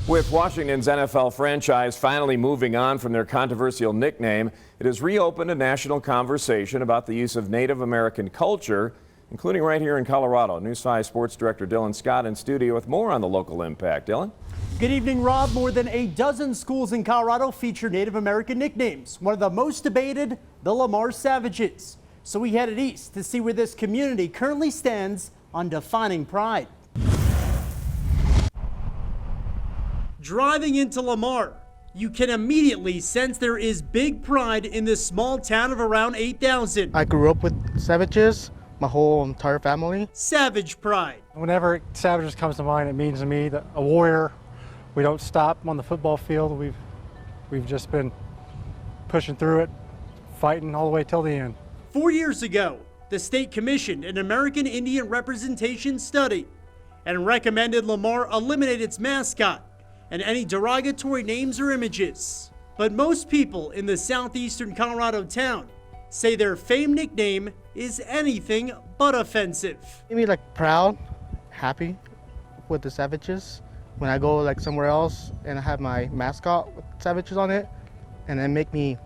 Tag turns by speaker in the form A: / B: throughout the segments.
A: With Washington's NFL franchise finally moving on from their controversial nickname, it has reopened a national conversation about the use of Native American culture, including right here in Colorado. News 5 Sports Director Dylan Scott in studio with more on the local impact. Dylan?
B: Good evening, Rob. More than a dozen schools in Colorado feature Native American nicknames. One of the most debated, the Lamar Savages. So we headed east to see where this community currently stands on defining pride. Driving into Lamar, you can immediately sense there is big pride in this small town of around 8,000.
C: I grew up with Savages, my whole entire family.
B: Savage pride.
D: Whenever Savages comes to mind, it means to me that a warrior. We don't stop on the football field. We've just been pushing through it, fighting all the way till the end.
B: 4 years ago, the state commissioned an American Indian representation study and recommended Lamar eliminate its mascot and any derogatory names or images. But most people in the southeastern Colorado town say their famed nickname is anything but offensive.
C: Made me proud, happy with the Savages. When I go somewhere else and I have my mascot with Savages on it, and it make me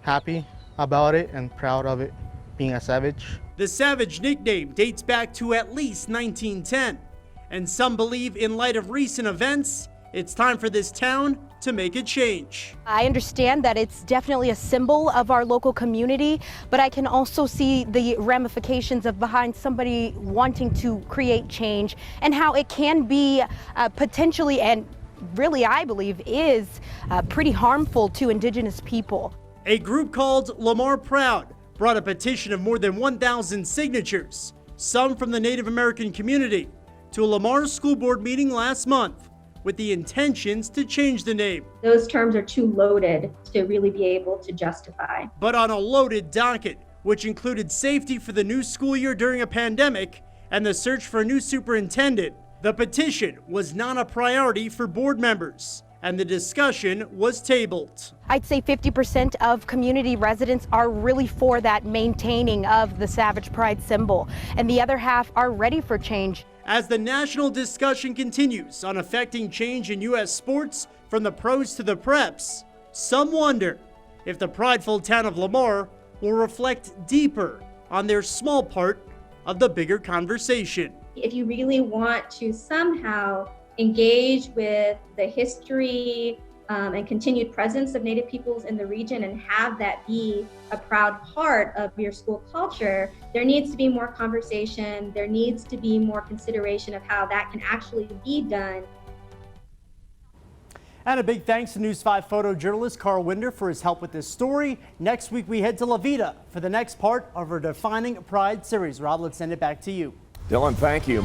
C: happy about it and proud of it being a Savage.
B: The Savage nickname dates back to at least 1910, and some believe in light of recent events, it's time for this town to make a change.
E: I understand that it's definitely a symbol of our local community, but I can also see the ramifications of behind somebody wanting to create change and how it can be potentially, and really I believe is pretty harmful to Indigenous people.
B: A group called Lamar Proud brought a petition of more than 1,000 signatures, some from the Native American community, to a Lamar school board meeting last month, with the intentions to change the name.
F: Those terms are too loaded to really be able to justify.
B: But on a loaded docket, which included safety for the new school year during a pandemic and the search for a new superintendent, the petition was not a priority for board members, and the discussion was tabled.
E: I'd say 50% of community residents are really for that maintaining of the Savage Pride symbol, and the other half are ready for change.
B: As the national discussion continues on affecting change in U.S. sports from the pros to the preps, some wonder if the prideful town of Lamar will reflect deeper on their small part of the bigger conversation.
F: If you really want to somehow engage with the history and continued presence of Native peoples in the region and have that be a proud part of your school culture, there needs to be more conversation, there needs to be more consideration of how that can actually be done.
B: And a big thanks to News 5 photojournalist Carl Winder for his help with this story. Next week we head to La Veta for the next part of our Defining Pride series. Rob, let's send it back to you.
A: Dylan, thank you.